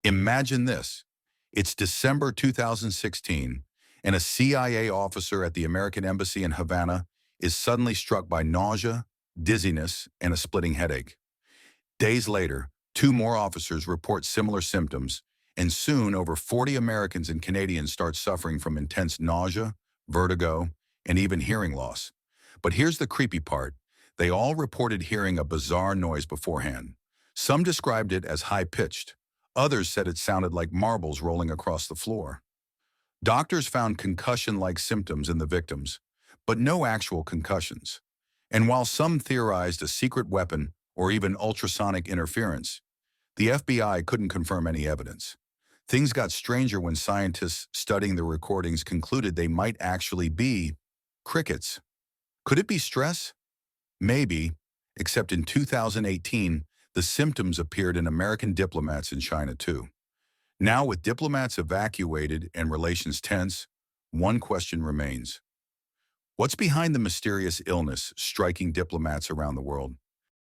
Imagine this. It's December 2016, and a CIA officer at the American Embassy in Havana is suddenly struck by nausea, dizziness, and a splitting headache. Days later, two more officers report similar symptoms, and soon over 40 Americans and Canadians start suffering from intense nausea, vertigo, and even hearing loss. But here's the creepy part. They all reported hearing a bizarre noise beforehand. Some described it as high-pitched. Others said it sounded like marbles rolling across the floor. Doctors found concussion-like symptoms in the victims, but no actual concussions. And while some theorized a secret weapon or even ultrasonic interference, the FBI couldn't confirm any evidence. Things got stranger when scientists studying the recordings concluded they might actually be crickets. Could it be stress? Maybe, except in 2018, the symptoms appeared in American diplomats in China too. Now, with diplomats evacuated and relations tense, one question remains. What's behind the mysterious illness striking diplomats around the world?